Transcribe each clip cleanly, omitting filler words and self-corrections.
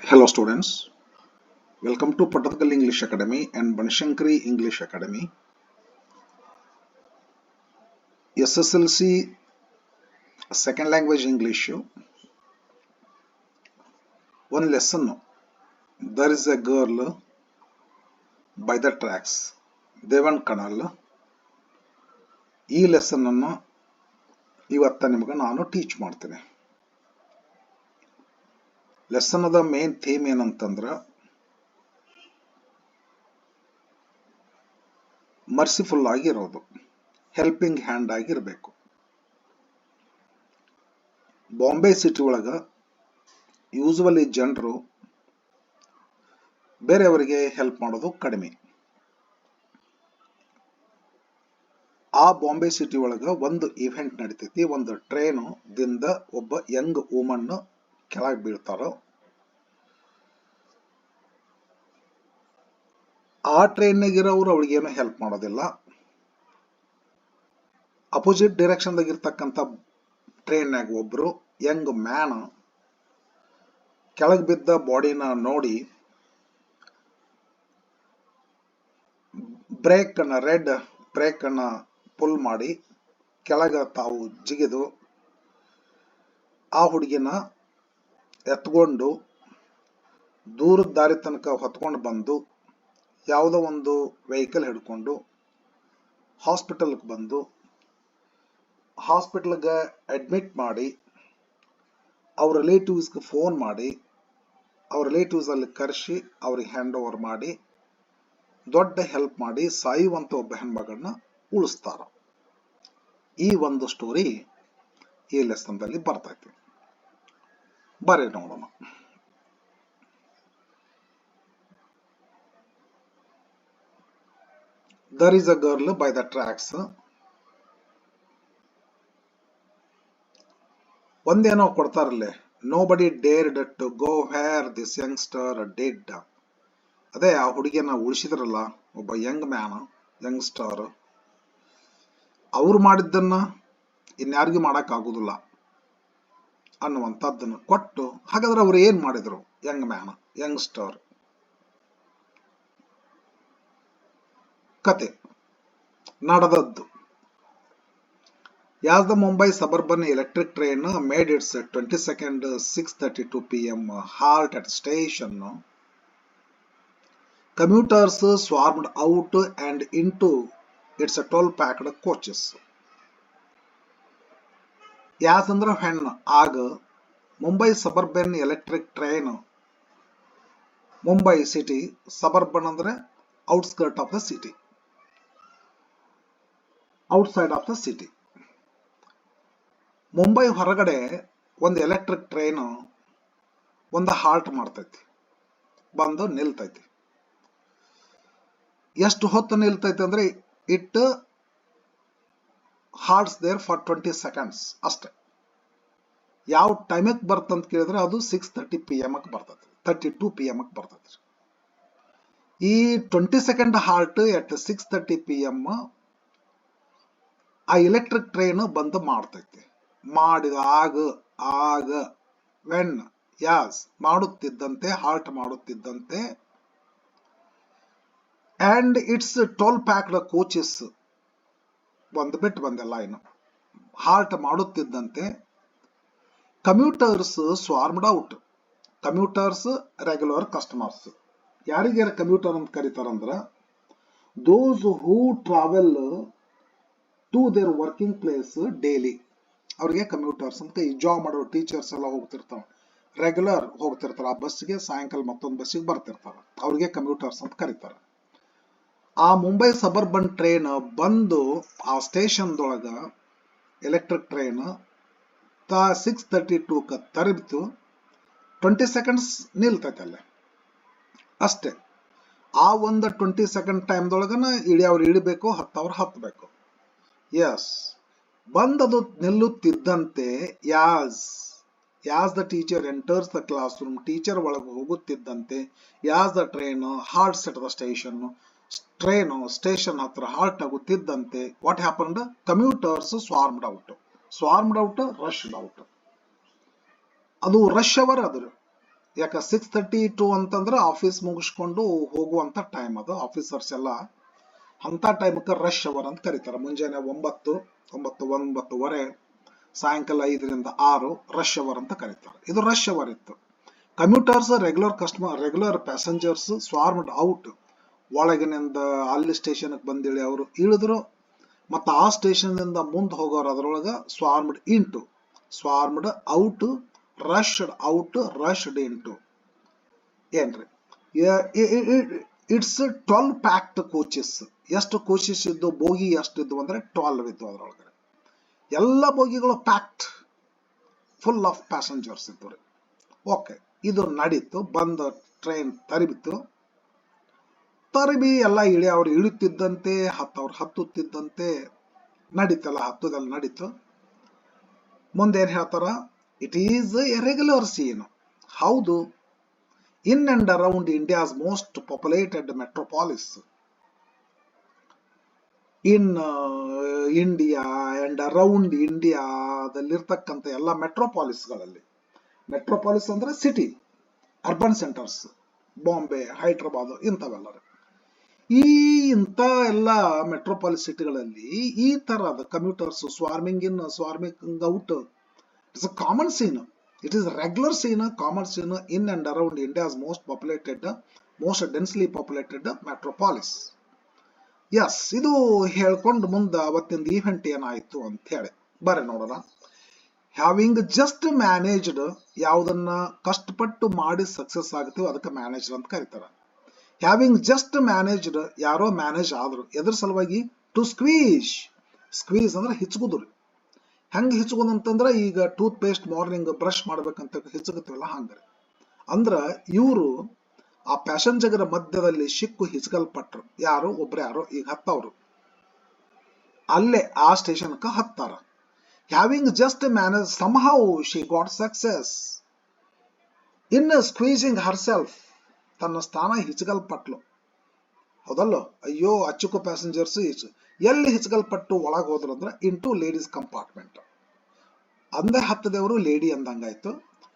Hello students, welcome to Pattathkal English Academy and Banashankari English Academy. SSLC Second Language English, one lesson. There is a girl by the tracks. Devan Kanal. ಈ lesson ಅನ್ನು ಇವತ್ತ ನಿಮಗೆ ನಾನು teach ಮಾಡ್ತೇನೆ. Lesson the main theme ಏನಂತಂದ್ರೆ merciful ಆಗಿರೋದು, helping hand ಆಗಿರಬೇಕು. Bombay city ಒಳಗ ಯೂಸುವಲಿ ಜನರು ಬೇರೆಯವರಿಗೆ ಹೆಲ್ಪ್ ಮಾಡೋದು ಕಡಿಮೆ. ಆ ಬಾಂಬೆ ಸಿಟಿ ಒಳಗ ಒಂದು ಇವೆಂಟ್ ನಡೀತೈತಿ. ಒಂದು ಟ್ರೈನು ದಿಂದ ಒಬ್ಬ ಯಂಗ್ ವುಮನ್ ಕೆಳಗೆ ಬೀಳ್ತಾರೋ. ಆ ಟ್ರೈನ್ನಾಗಿರೋರು ಅವಳಿಗೇನು ಹೆಲ್ಪ್ ಮಾಡೋದಿಲ್ಲ. ಅಪೋಸಿಟ್ ಡೈರೆಕ್ಷನ್ದಾಗ ಇರ್ತಕ್ಕಂಥ ಟ್ರೈನ್ನಾಗ ಒಬ್ರು ಯಂಗ್ ಮ್ಯಾನ್ ಕೆಳಗೆ ಬಿದ್ದ ಬಾಡಿನ ನೋಡಿ ರೆಡ್ ಬ್ರೇಕ್ ಅನ್ನ ಪುಲ್ ಮಾಡಿ ಕೆಳಗ ತಾವು ಜಿಗಿದು ಆ ಹುಡುಗಿನ ಎತ್ಕೊಂಡು ದೂರದ ದಾರಿ ತನಕ ಹೊತ್ಕೊಂಡು ಬಂದು ಯಾವುದೋ ಒಂದು ವೆಹಿಕಲ್ ಹಿಡ್ಕೊಂಡು ಹಾಸ್ಪಿಟಲ್ಗೆ ಬಂದು ಹಾಸ್ಪಿಟಲ್ಗೆ ಅಡ್ಮಿಟ್ ಮಾಡಿ ಅವ್ರ ರಿಲೇಟಿವ್ಸ್ಗೆ ಫೋನ್ ಮಾಡಿ ಅವ್ರ ರಿಲೇಟಿವ್ಸ್ ಅಲ್ಲಿ ಕರೆಸಿ ಅವ್ರಿಗೆ ಹ್ಯಾಂಡ್ ಓವರ್ ಮಾಡಿ ದೊಡ್ಡ ಹೆಲ್ಪ್ ಮಾಡಿ ಸಾಯುವಂತ ಒಬ್ಬ ಹೆಣ್ಮಗಳನ್ನ ಉಳಿಸ್ತಾರ. ಈ ಒಂದು ಸ್ಟೋರಿ ಈ ಲೆಸನ್ದಲ್ಲಿ ಬರ್ತೈತಿ. ಬರ್ರಿ ನೋಡೋಣ. There is a girl by the tracks. ಒಂದೇನೋ ಕೊಡ್ತಾರಲ್ಲೇ, nobody dared to go where this youngster did. ಅದೇ ಆ ಹುಡುಗಿಯನ್ನ ಉಳಿಸಿದ್ರಲ್ಲ ಒಬ್ಬ ಯಂಗ್ ಮ್ಯಾನ್, ಯಂಗ್ಸ್ಟರ್, ಅವ್ರು ಮಾಡಿದ್ದನ್ನ ಇನ್ಯಾರಿಗೂ ಮಾಡಕ್ ಆಗುದಿಲ್ಲ ಅನ್ನುವಂಥದ್ದನ್ನು ಕೊಟ್ಟು, ಹಾಗಾದ್ರೆ ಅವ್ರು ಏನ್ ಮಾಡಿದ್ರು? Young man, youngster. ಕತೆ ನಡೆದದ್ದು. As the Mumbai suburban electric train made its 22nd 6:32 p.m. halt at station, commuters swarmed out and into its 12-packed coaches. ಯಾಕಂದ್ರೆ ಹೆಣ್ಣು ಆಗ Mumbai suburban electric train, Mumbai city, suburban ಅಂದ್ರೆ outskirt of the city, outside of the city. Mumbai ಹೊರಗಡೆ ಒಂದು electric train ಒಂದು halt ಮಾಡ್ತೈತಿ, ಬಂದು ನಿಲ್ತೈತಿ. ಎಷ್ಟು ಹೊತ್ತು ನಿಲ್ತೈತಿ ಅಂದ್ರೆ ಇಟ್ ಹಾಲ್ಟ್ಸ್ ದೇರ್ ಫಾರ್ 20 seconds ಅಷ್ಟೇ. ಯಾವ ಟೈಮಿಗೆ ಬರ್ತಂತ ಕೇಳಿದ್ರೆ ಅದು 6:30 PM ಬರ್ತೈತಿ, 32 PM ಬರ್ತೈತಿ. ಈ 20 ಸೆಕೆಂಡ್ ಹಾಲ್ಟ್ ಎಟ್ 6:30 PM ಆ ಎಲೆಕ್ಟ್ರಿಕ್ ಟ್ರೈನ್ ಬಂದು ಮಾಡ್ತೈತಿ. ಮಾಡಿದ ಆಗ ವೆನ್ ಯಾಸ್ ಮಾಡುತ್ತಿದ್ದಂತೆ, ಹಾಲ್ಟ್ ಮಾಡುತ್ತಿದ್ದಂತೆ, ಅಂಡ್ ಇಟ್ಸ್ 12 ಪ್ಯಾಕ್ಡ್ ಕೋಚಸ್ ಒಂದು ಬಿಟ್ಟು ಬಂದೆಲ್ಲ ಇನ್ನು ಹಾಲ್ಟ್ ಮಾಡುತ್ತಿದ್ದಂತೆ, commuters swarmed out. Commuters regular customers. ಯಾರಿಗೆ ಕಮ್ಯೂಟರ್ ಅಂತ ಕರೀತಾರಂದ್ರ those who travel to their working place daily, ಅವ್ರಿಗೆ ಕಮ್ಯೂಟರ್ಸ್ ಅಂತ. ಈ ಜಾಬ್ ಮಾಡೋ ಟೀಚರ್ಸ್ ಎಲ್ಲ ಹೋಗ್ತಿರ್ತಾವ, ರೆಗ್ಯುಲರ್ ಹೋಗ್ತಿರ್ತಾರ ಆ ಬಸ್ಸಿಗೆ, ಸಾಯಂಕಾಲ ಮತ್ತೊಂದು ಬಸ್ಸಿಗೆ ಬರ್ತಿರ್ತಾರ, ಅವ್ರಿಗೆ ಕಮ್ಯೂಟರ್ಸ್ ಅಂತ ಕರೀತಾರ. ಆ ಮುಂಬೈ ಸಬರ್ಬನ್ ಟ್ರೈನ್ ಬಂದು ಆ ಸ್ಟೇಷನ್ದೊಳಗ ಎಲೆಕ್ಟ್ರಿಕ್ ಟ್ರೈನ್ 6:32 ತರಬಿತು. 20 seconds ನಿಲ್ತೈತೆ ಅಲ್ಲೇ ಅಷ್ಟೇ. ಆ ಒಂದು 20 second ಟೈಮ್ದೊಳಗನ ಅವ್ರು ಇಳಿಬೇಕು, ಹತ್ತವ್ರು ಹತ್ತಬೇಕು. ಎಸ್, ಬಂದದು ನಿಲ್ಲುತ್ತಿದ್ದಂತೆ, as the teacher enters the classroom, teacher ಒಳಗೆ ಹೋಗುತ್ತಿದ್ದಂತೆ, as the train halts at the station, train station ಹತ್ರ ಹಾಲ್ಟ್ ಆಗುತ್ತಿದ್ದಂತೆ, what happened? Commuters swarmed out, rushed out. ಅದು ರಶ್ ಅವರ್, ಅದು ಯಾಕೆ 6:32 ಅಂತಂದ್ರೆ ಆಫೀಸ್ ಮುಗಿಸ್ಕೊಂಡು ಹೋಗುವಂತ ಟೈಮ್ ಅದು. ಆಫೀಸರ್ಸ್ ಎಲ್ಲ ಅಂತ ಟೈಮಕ್ಕೆ ರಶ್ ಅವರ್ ಅಂತ ಕರೀತಾರೆ. ಮುಂಜಾನೆ 9:09:30 ಸಾಯಂಕಾಲ 5ರಿಂದ 6 ರಶ್ ಅವರ್ ಅಂತ ಕರೀತಾರೆ. ಇದು ರಶ್ ಅವರ್ ಇತ್ತು. Commuters regular passengers swarmed out. ಒಳಗಿನಿಂದ ಅಲ್ಲಿ ಸ್ಟೇಷನ್ಗೆ ಬಂದಿಳಿ ಅವರು ಇಳಿದ್ರು, ಮತ್ತು ಆ ಸ್ಟೇಷನ್ನಿಂದ ಮುಂದೆ ಹೋಗೋರು ಅದರೊಳಗೆ ಸ್ವಾರ್ಮ್ಡ್ ಔಟ್, ರಶ್ಡ್ ಇಂಟು. ಏನ್ರಿ, ಇಟ್ಸ್ 12 ಪ್ಯಾಕ್ಡ್ ಕೋಚಸ್. ಎಷ್ಟು ಕೋಚಸ್ ಇದ್ದು, ಬೋಗಿ ಎಷ್ಟಿದ್ದು ಅಂದ್ರೆ 12 ಇದ್ದು. ಅದರೊಳಗಡೆ ಎಲ್ಲ ಬೋಗಿಗಳು ಪ್ಯಾಕ್ಡ್, ಫುಲ್ ಆಫ್ ಪ್ಯಾಸೆಂಜರ್ಸ್ ಇದ್ದು ರೀ. ಓಕೆ, ಇದು ನಡೀತು. ಬಂದ ಟ್ರೈನ್ ತರಿಬಿ ಎಲ್ಲ ಅವ್ರು ಇಳುತ್ತಿದ್ದಂತೆ ಅವ್ರು ಹತ್ತುತ್ತಿದ್ದಂತೆ ನಡೀತಲ್ಲ, ಹತ್ತುದೆಲ್ಲ ನಡೀತು. ಮುಂದೆ ಏನ್ ಹೇಳ್ತಾರ, it is a regular scene. ಹೌದು, in and around India's most populated metropolis. In India and around ಇಂಡಿಯಾದಲ್ಲಿರ್ತಕ್ಕಂಥ ಎಲ್ಲ ಮೆಟ್ರೋಪಾಲಿಸ್ಗಳಲ್ಲಿ, ಮೆಟ್ರೋಪಾಲಿಸ್ ಅಂದ್ರೆ city, urban centres, Bombay, Hyderabad ಇಂಥವೆಲ್ಲ. ಇಂಥ ಎಲ್ಲ ಮೆಟ್ರೋಪಾಲಿಸ್ ಸಿಟಿಗಳಲ್ಲಿ ಈ ತರಹದ commuters swarming in, swarming out, it's a common scene. It is regular scene, common scene in and around India's most densely populated metropolis. Yes, ಇದು ಹೇಳ್ಕೊಂಡು ಮುಂದೆ ಅವತ್ತಿನ ಈವೆಂಟ್ ಏನಾಯ್ತು ಅಂತ ಹೇಳಿ ಬರ್ರಿ ನೋಡೋಣ. ಹ್ಯಾವಿಂಗ್ ಜಸ್ಟ್ ಮ್ಯಾನೇಜ್ಡ್, ಯಾವುದನ್ನ ಕಷ್ಟಪಟ್ಟು ಮಾಡಿ ಸಕ್ಸಸ್ ಆಗ್ತೀವಿ ಅದಕ್ಕೆ ಮ್ಯಾನೇಜರ್ ಅಂತ ಕರೀತಾರೆ. ಹ್ಯಾವಿಂಗ್ ಜಸ್ಟ್ ಮ್ಯಾನೇಜ್ಡ್, ಯಾರೋ ಮ್ಯಾನೇಜ್ ಆದ್ರು. ಎದ್ರ ಸಲುವಾಗಿ? ಟು ಸ್ಕ್ವೀಸ್ ಅಂದ್ರೆ ಹಿಚ್ಕುದ್ರಿ. ಹೆಂಗ್ ಹಿಚ್ಕೋದು ಅಂತಂದ್ರೆ, ಈಗ ಟೂತ್ ಪೇಸ್ಟ್ ಮಾರ್ನಿಂಗ್ ಬ್ರಷ್ ಮಾಡ್ಬೇಕಂತ ಹಿಚ್ಕತ್ತೀವಲ್ಲ ಹಂಗ್ರಿ. ಅಂದ್ರ ಇವರು ಆ ಪ್ಯಾಸೆಂಜರ್ ಮಧ್ಯದಲ್ಲಿ ಸಿಕ್ಕು ಹಿಚ್ಕಲ್ಪಟ್ರು. ಯಾರು ಈಗ ಹತ್ತವ್ರು ಅಲ್ಲೇ ಆ ಸ್ಟೇಷನ್ಕ ಹತ್ತಾರ. Having just manage, somehow she got success in squeezing herself. ತನ್ನ ಸ್ಥಾನ ಹಿಚ್ಕಲ್ಪಟ್ಲು. ಹೌದಲ್ಲೋ? ಅಯ್ಯೋ, ಅಚ್ಚುಕು ಪ್ಯಾಸೆಂಜರ್ಸ್ ಎಲ್ಲಿ ಹಿಚ್ಕಲ್ಪಟ್ಟು ಒಳಗೆ ಹೋದ್ರು ಅಂದ್ರೆ ಇಂಟು ಲೇಡೀಸ್ ಕಂಪಾರ್ಟ್ಮೆಂಟ್. ಅಂದೇ ಹತ್ತದೇವರು ಲೇಡಿ ಅಂದಂಗಾಯ್ತು.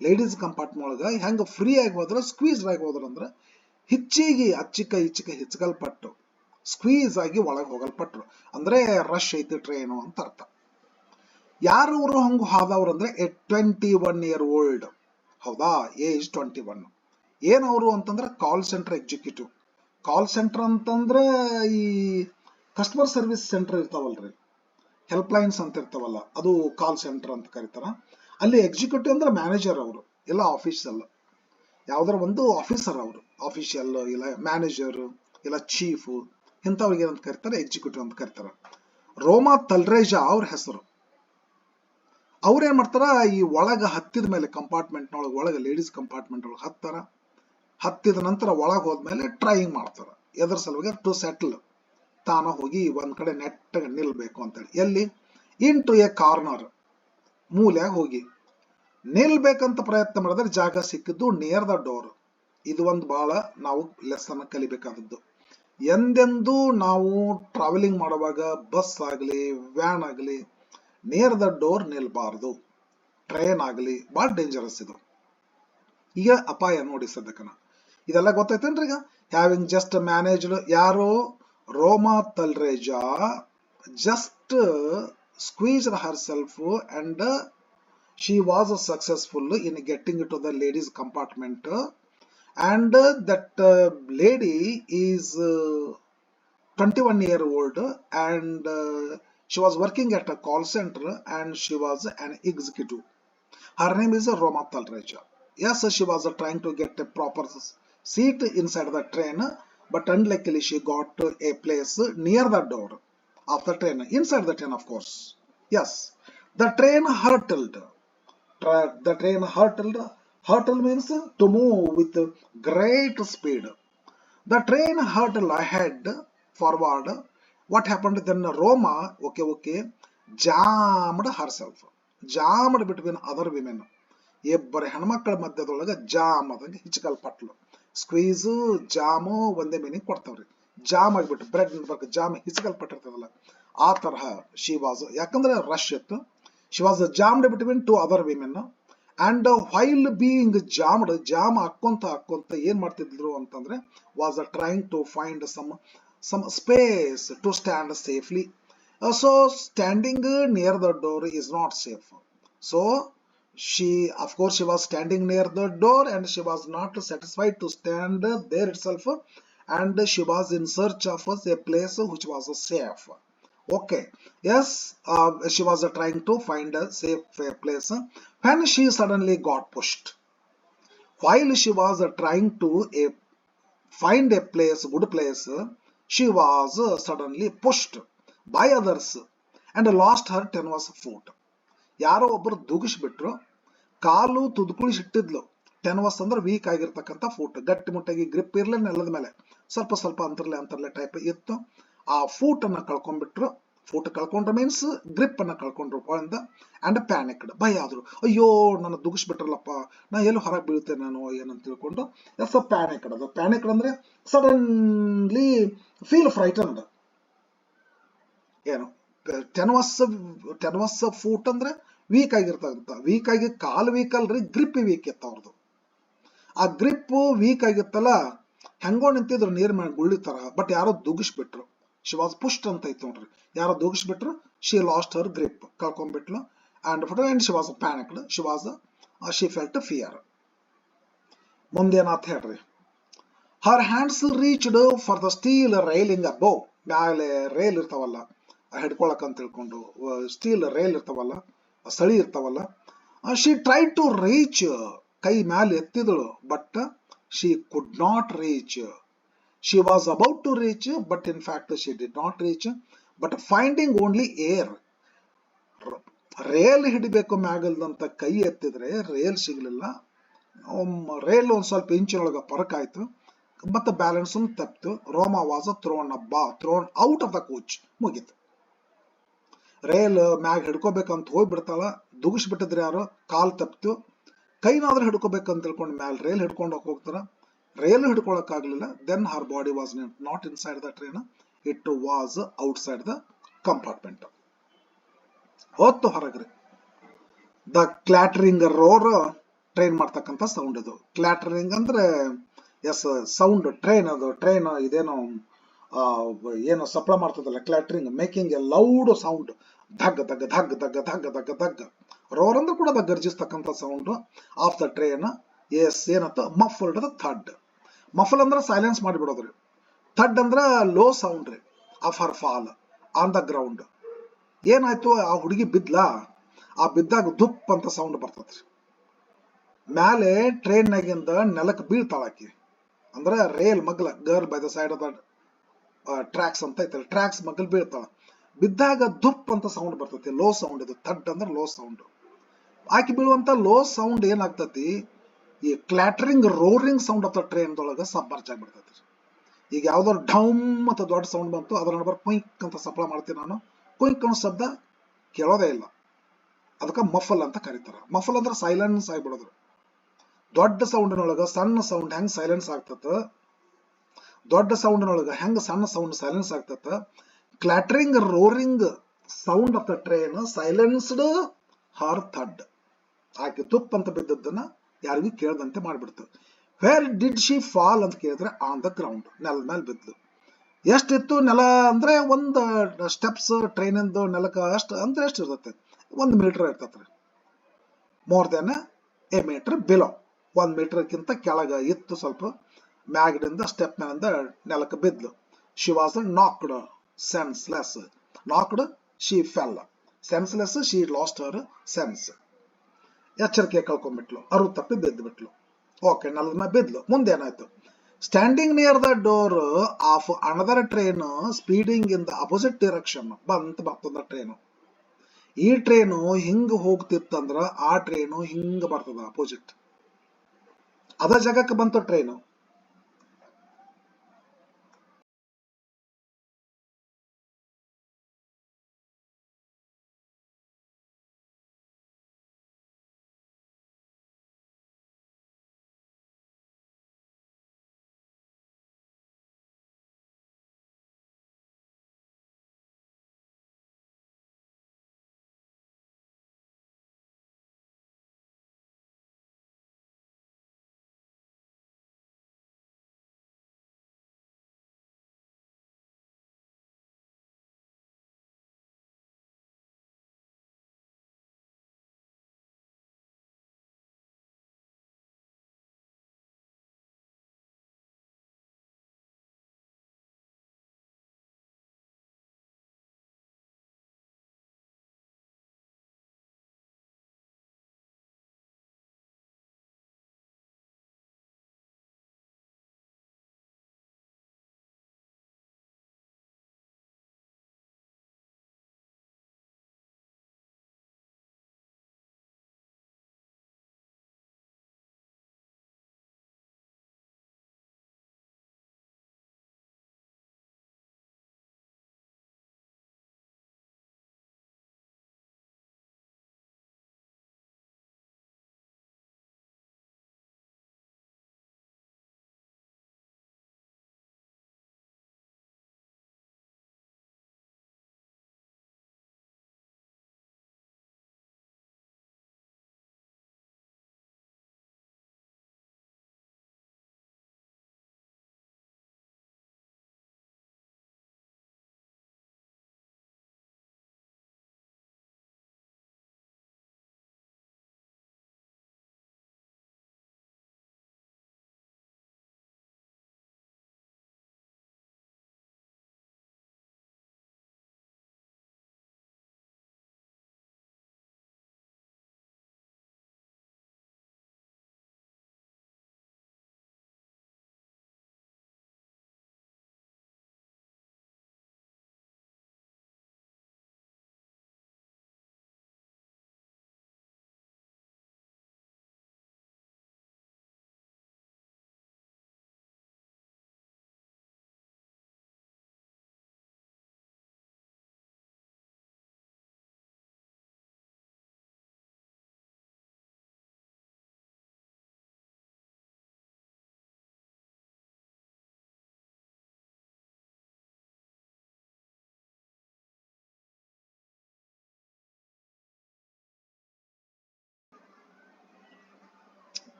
ಲೇಡೀಸ್ ಕಂಪಾರ್ಟ್ಮೆಂಟ್ ಒಳಗ ಹೆಂಗ ಫ್ರೀ ಆಗಿ ಹೋದ್ರ, ಸ್ಕ್ವೀಸ್ ಆಗಿ ಹೋದ್ರ ಅಂದ್ರೆ ಹಿಚ್ಚಿಗೆ ಇಚ್ಚಿಕ ಹಿಚ್ಕಲ್ಪಟ್ಟು ಸ್ಕ್ವೀಸ್ ಆಗಿ ಒಳಗೆ ಹೋಗಲ್ಪಟ್ರು. ಅಂದ್ರೆ ರಶ್ ಐತಿ ಟ್ರೈನು ಅಂತ ಅರ್ಥ. ಯಾರು ಅವರು ಹಂಗ ಹಾದವ್ರು ಅಂದ್ರೆ 21 year old. ಹೌದಾ, ಏಜ್ 21. ಏನವರು ಅಂತಂದ್ರೆ call centre executive. Call centre ಅಂತಂದ್ರೆ ಈ ಕಸ್ಟಮರ್ ಸರ್ವಿಸ್ ಸೆಂಟರ್ ಇರ್ತಾವಲ್ರಿ, ಹೆಲ್ಪ್ ಲೈನ್ಸ್ ಅಂತ ಇರ್ತಾವಲ್ಲ, ಅದು ಕಾಲ್ ಸೆಂಟರ್ ಅಂತ ಕರೀತಾರ. ಅಲ್ಲಿ ಎಕ್ಸಿಕ್ಯೂಟಿವ್ ಅಂದ್ರೆ ಮ್ಯಾನೇಜರ್ ಅವರು, ಇಲ್ಲ ಆಫೀಸಲ್, ಯಾವ್ದಾರ ಒಂದು ಆಫೀಸರ್ ಅವರು, ಆಫೀಷಿಯಲ್ ಇಲ್ಲ ಮ್ಯಾನೇಜರ್ ಇಲ್ಲ ಚೀಫ್, ಇಂಥವ್ರಿಗೆ ಏನಂತ ಕರೀತಾರೆ, ಎಕ್ಸಿಕ್ಯೂಟಿವ್ ಅಂತ ಕರೀತಾರೆ. ರೋಮಾ ತಲ್ರೇಜಾ ಅವ್ರ ಹೆಸರು. ಅವ್ರೇನ್ ಮಾಡ್ತಾರ, ಈ ಒಳಗ ಹತ್ತಿದ ಮೇಲೆ ಕಂಪಾರ್ಟ್ಮೆಂಟ್ ಒಳಗೆ ಲೇಡೀಸ್ ಕಂಪಾರ್ಟ್ಮೆಂಟ್ ಒಳಗೆ ಹತ್ತಿದ ನಂತರ ಒಳಗೆ ಹೋದ್ಮೇಲೆ ಟ್ರೈಯಿಂಗ್ ಮಾಡ್ತಾರ. ಎದ್ರ ಸಲುವಾಗಿ? ಟು ಸೆಟ್ಲ್, ತಾನ ಹೋಗಿ ಒಂದ್ ಕಡೆ ನೆಟ್ಟಗೆ ನಿಲ್ಬೇಕು ಅಂತೇಳಿ. ಎಲ್ಲಿ? ಇಂಟು ಎ ಕಾರ್ನರ್, ಮೂಲ್ಯಾಗ ಹೋಗಿ ನಿಲ್ಬೇಕಂತ ಪ್ರಯತ್ನ ಮಾಡಿದ್ರೆ ಜಾಗ ಸಿಕ್ಕಿದ್ದು ನಿಯರ್ ದ ಡೋರ್. ಇದು ಒಂದು ಬಹಳ ನಾವು ಲೆಸನ್ ಕಲಿಬೇಕಾದದ್ದು. ಎಂದೆಂದೂ ನಾವು ಟ್ರಾವೆಲಿಂಗ್ ಮಾಡುವಾಗ ಬಸ್ ಆಗಲಿ ವ್ಯಾನ್ ಆಗಲಿ ನಿಯರ್ ದ ಡೋರ್ ನಿಲ್ಬಾರ್ದು. ಟ್ರೈನ್ ಆಗಲಿ ಬಹಳ ಡೇಂಜರಸ್ ಇದು. ಈಗ ಅಪಾಯ ನೋಡಿ ಸದ್ಯಕ್ಕನ. ಇದೆಲ್ಲ ಗೊತ್ತೈತೇನ್ರಿ? ಈಗ ಹ್ಯಾವಿಂಗ್ ಜಸ್ಟ್ ಮ್ಯಾನೇಜ್ಡ್, ಯಾರು? Roma Talreja just squeezed herself and she was successful in getting to the ladies compartment, and that lady is 21 year old, and she was working at a call center and she was an executive. Her name is Roma Talreja. Yes, she was trying to get a proper seat inside the train, but unluckily she got a place near the door of the train, inside the train of course. Yes, the train hurtled. Hurtle means to move with great speed. The train hurtled ahead, forward. What happened then? Roma, okay, jammed herself. Jammed between other women. ಇಬ್ಬರು ಹೆಣ್ಮಕ್ಳ ಮಧ್ಯದೊಳಗೆ jam ಆದಂಗೆ ಹಿಚ್ಕಲ್ಪಟ್ಲು. ಸ್ಕ್ವೀಸು jam ಒಂದೇ meaning ಕೊಡ್ತಾವ್ರಿ. Jam ಆಗಿಬಿಟ್ಟು bread ಬಗ್ಗೆ jam ಹಿಚ್ಕಲ್ಪಟ್ಟಿರ್ತದಲ್ಲ ಆ ತರಹ she was. ಯಾಕಂದ್ರೆ rush ಇತ್ತು. She was jammed between 2 other women and while being jammed, jam ಹಾಕೊಂತ ಏನ್ ಮಾಡ್ತಿದ್ರು ಅಂತಂದ್ರೆ was trying to find some space to stand safely. So standing near the door is not safe. So of course she was standing near the door and she was not satisfied to stand there itself, and she was in search of a place which was safe. Okay, yes, she was trying to find a safe place when she suddenly got pushed. While she was trying to find a place, good place, she was suddenly pushed by others and lost her tenuous foot. ಯಾರೋ ಒಬ್ಬರು ದುಗಿಸ್ಬಿಟ್ರು, ಕಾಲು ತುದ್ಕುಳಿಸಿಟ್ಟಿದ್ಲು. ಟೆನ್ವಸ್ ಅಂದ್ರೆ weak ಆಗಿರ್ತಕ್ಕಂಥ foot, ಗಟ್ಟಿ ಮುಟ್ಟಾಗಿ grip ಇರ್ಲಿ ನೆಲದ ಮೇಲೆ, ಸ್ವಲ್ಪ ಸ್ವಲ್ಪ ಅಂತರ್ಲೆ ಟೈಪ್ ಇತ್ತು. ಆ ಫೂಟ್ ಅನ್ನ ಕಳ್ಕೊಂಡ್ಬಿಟ್ರು. ಫೂಟ್ ಕಳ್ಕೊಂಡ್ರೆ ಮೀನ್ಸ್ ಗ್ರಿಪ್ ಅನ್ನ ಕಳ್ಕೊಂಡ್ರು ಅಂದ. ಅಂಡ್ ಪ್ಯಾನಿಕ್ಡ್, ಭಯ ಆದ್ರು. ಅಯ್ಯೋ ನನ್ನ ದುಗಿಸ್ಬಿಟ್ರಲ್ಲಪ್ಪ, ನಾ ಎಲ್ಲಿ ಹೊರಗೆ ಬೀಳ್ತೇನೆ ನಾನು ಏನಂತ ತಿಳ್ಕೊಂಡು ಎಸ್ ಪ್ಯಾನಿಕ್ಡ್. ಅದು ಪ್ಯಾನಿಕ್ಡ್ ಅಂದ್ರೆ ಸಡನ್ಲಿ ಫೀಲ್ ಫ್ರೈಟನ್ಡ್. ಏನು ಟೆನ್ವಸ್ ಫೂಟ್ ಅಂದ್ರೆ ವೀಕ್ ಆಗಿರ್ತಕ್ಕಂಥ, ವೀಕ್ ಆಗಿ ಕಾಲು ವೀಕ್ ಅಲ್ರಿ, ಗ್ರಿಪ್ ವೀಕ್ ಇತ್ತು ಅವ್ರದ್ದು. ಆ ಗ್ರಿಪ್ ವೀಕ್ ಆಗಿತ್ತಲ್ಲ, ಹೆಂಗೋ ನಿಂತಿದ್ರು ನೀರ್ ಮೇಲೆ ಗುಳ್ಳಿ ತರ. ಬಟ್ ಯಾರೋ ದುಗಿಸ್ಬಿಟ್ರು. ಶಿ ವಾಸ್ ಪುಷ್ಟ್ ಅಂತ ಐತಿ ನೋಡ್ರಿ, ಯಾರೋ ದುಗಿಸ್ಬಿಟ್ರು. ಶಿ ಲಾಸ್ಟ್ ಹರ್ ಗ್ರಿಪ್, ಕಳ್ಕೊಂಡ್ಬಿಟ್ಲು. And she was panicked, she felt fear. ಮುಂದೇನಾತ್ ಹೇಳ್ರಿ. Her hands reached for the steel railing above. ಮ್ಯಾಲೆ ರೈಲ್ ಇರ್ತಾವಲ್ಲ ಹಿಡ್ಕೊಳಕ್ ಅಂತ ತಿಳ್ಕೊಂಡು, ಸ್ಟೀಲ್ ರೈಲ್ ಇರ್ತಾವಲ್ಲ, ಸಳಿ ಇರ್ತಾವಲ್ಲ. ಶಿ ಟ್ರೈ ಟು ರೀಚ್, ಕೈ ಮ್ಯಾಲೆ ಎತ್ತಿದಳು, but she could not reach. She was about to reach, but in fact she did not reach. But finding only air. Rail ಹಿಡಿಬೇಕು ಮ್ಯಾಗಲ್ದಂತ ಕೈ ಎತ್ತಿದ್ರೆ ರೇಲ್ ಸಿಗ್ಲಿಲ್ಲ. ರೇಲ್ ಒಂದ್ ಸ್ವಲ್ಪ ಇಂಚಿನೊಳಗ ಪರಕಾಯ್ತು, ಮತ್ತೆ ಬ್ಯಾಲೆನ್ಸ್ ತಪ್ಪಿತು. Roma was thrown out of the coach. ಮುಗೀತು. ರೇಲ್ ಮ್ಯಾಗ್ ಹಿಡ್ಕೋಬೇಕಂತ ಹೋಗ್ಬಿಡ್ತಾಳ, ದುಗಿಸ್ಬಿಟ್ಟಿದ್ರೆ ಯಾರು, ಕಾಲ್ ತಪ್ಪಿತು. ಕೈನಾದ್ರೂ ಹಿಡ್ಕೋಬೇಕಂತ ತಿಳ್ಕೊಂಡು ಮ್ಯಾಲ್ ರೇಲ್ ಹಿಡ್ಕೊಂಡು ಹೋಗ್ತಾರ. ರೇಲ್ ಹಿಡ್ಕೊಳಕ್ ಆಗ್ಲಿಲ್ಲ. Then her body was not inside the train, it was outside the compartment. ಹೊತ್ತು ಹೊರಗ್ರಿ. ದ ಕ್ಲಾಟರಿಂಗ್ ರೋರ್, ಟ್ರೈನ್ ಮಾಡ್ತಕ್ಕಂಥ ಸೌಂಡ್ ಇದು. ಕ್ಲಾಟರಿಂಗ್ ಅಂದ್ರೆ ಎಸ್ ಸೌಂಡ್, ಟ್ರೈನ್. ಅದು ಟ್ರೈನ್ ಇದೇನೋ ಏನು ಸಪ್ಲ ಮಾಡ್ತದಲ್ಲ, clattering, making a loud sound. ಧಗ್ ಧಗ್ ಧಗ್ ಧಗ್ ಧಗ್ ಧಗ್ ಧಗ್. ರೋರ್ ಅಂದ್ರೆ ಕೂಡ ಗರ್ಜಿಸ್ತಕ್ಕಂಥ sound of the train. Yes ಏನತ್ತ ಮಫಲ್ಡ್ ದ ಥಡ್. ಮಫಲ್ ಅಂದ್ರೆ ಸೈಲೆನ್ಸ್ ಮಾಡಿಬಿಡೋದ್ರಿ. ಥಡ್ ಅಂದ್ರ ಲೋ ಸೌಂಡ್ ರೀ of her fall on the ground. ಏನಾಯ್ತು, ಆ ಹುಡುಗಿ ಬಿದ್ಲಾ, ಆ ಬಿದ್ದಾಗ ದುಪ್ ಅಂತ ಸೌಂಡ್ ಬರ್ತದ್ರಿ. ಮ್ಯಾಲೆ ಟ್ರೈನ್ ನಾಗಿಂದ ನೆಲಕ್ಕೆ ಬೀಳ್ತಾಳಾಕಿ. ಅಂದ್ರ ರೇಲ್ ಮಗ್ಲ, girl by the side of the tracks ಅಂತ ಐತಲ್ಲ, ಟ್ರ್ಯಾಕ್ಸ್ ಮಗ್ಲ್ ಬೀಳ್ತಾಳ. ಬಿದ್ದಾಗ ದುಪ್ ಅಂತ ಸೌಂಡ್ ಬರ್ತೈತಿ, ಲೋ ಸೌಂಡ್ ಇದು. ಥಡ್ ಅಂದ್ರೆ ಲೋ ಸೌಂಡ್. ಆಕಿ ಬೀಳುವಂತ ಲೋ ಸೌಂಡ್ ಏನಾಗ್ತತಿ, ಈ clattering roaring sound of the train ದೊಳಗ ಸಬ್ಬರ್ಜ್ ಆಗ್ಬಿಡ್ತೈತಿ. ಈಗ ಯಾವ್ದಾದ್ರು ಡೌಮ್ ಅಂತ ದೊಡ್ಡ ಸೌಂಡ್ ಬಂತು, ಅದ್ರ ನಂಬರ್ ಕುಯ್ಕ್ ಅಂತ ಸಪ್ಲ ಮಾಡ್ತೀನಿ ನಾನು. ಕುಯ್ಕ್ ಅನ್ನೋ ಶಬ್ದ ಕೇಳೋದೇ ಇಲ್ಲ, ಅದಕ್ಕೆ ಮಫಲ್ ಅಂತ ಕರೀತಾರ. ಮಫಲ್ ಅಂದ್ರೆ ಸೈಲೆನ್ಸ್ ಆಗಿಬಿಡೋದು. ದೊಡ್ಡ ಸೌಂಡ್ನೊಳಗ ಸಣ್ಣ ಸೌಂಡ್ ಹೆಂಗ್ ಸೈಲೆನ್ಸ್ ಆಗ್ತತ, ದೊಡ್ಡ ಸೌಂಡ್ನೊಳಗ ಹೆಂಗ್ ಸಣ್ಣ ಸೌಂಡ್ ಸೈಲೆನ್ಸ್ ಆಗ್ತತ. Clattering roaring sound of the train silenced her thud. ಆಕೆ ತುಪ್ಪ ಅಂತ ಬಿದ್ದದ್ದನ್ನ ಯಾರಿಗೂ ಕೇಳದಂತೆ ಮಾಡ್ಬಿಡ್ತು. ವೇರ್ ಡಿಡ್ ಶಿ ಫಾಲ್ ಅಂತ ಕೇಳಿದ್ರೆ ಆನ್ ದ ಗ್ರೌಂಡ್, ನೆಲದ ಮೇಲೆ ಬಿದ್ಲು. ಎಷ್ಟಿತ್ತು ನೆಲ ಅಂದ್ರೆ, ಒಂದು ಸ್ಟೆಪ್ಸ್ ಟ್ರೈನಿಂದು ನೆಲಕ್ಕೆ ಅಷ್ಟು ಅಂದ್ರೆ ಎಷ್ಟು ಇರ್ತೈತೆ, 1 ಮೀಟರ್ ಇರ್ತೈತ್ರಿ. More then a metre below, 1 ಮೀಟರ್ಕ್ಕಿಂತ ಕೆಳಗ ಇತ್ತು ಸ್ವಲ್ಪ. ಮ್ಯಾಗಡಿಂದ ಸ್ಟೆಪ್ ಮೇಲಿಂದ ನೆಲಕ್ಕೆ ಬಿದ್ಲು. She was knocked senseless. Knocked, she fell. Senseless, she lost her sense. ಎಚ್ಚರಿಕೆ ಕಳ್ಕೊಂಡ್ಬಿಟ್ಲು, ಅರು ತಪ್ಪಿ ಬಿದ್ದು ಬಿಟ್ಲು. ಓಕೆ, ನೆಲದ ಮೇಲೆ ಬಿದ್ಲು. ಮುಂದೇನಾಯ್ತು, standing near the door of another train speeding in the opposite direction. ಬರ್ತದ ಟ್ರೈನು. ಈ ಟ್ರೈನು ಹಿಂಗ ಹೋಗ್ತಿತ್ತಂದ್ರ ಆ ಟ್ರೈನು ಹಿಂಗ ಬರ್ತದ ಅಪೋಸಿಟ್. ಅದ ಜಾಗಕ್ಕೆ ಬಂತು ಟ್ರೈನು.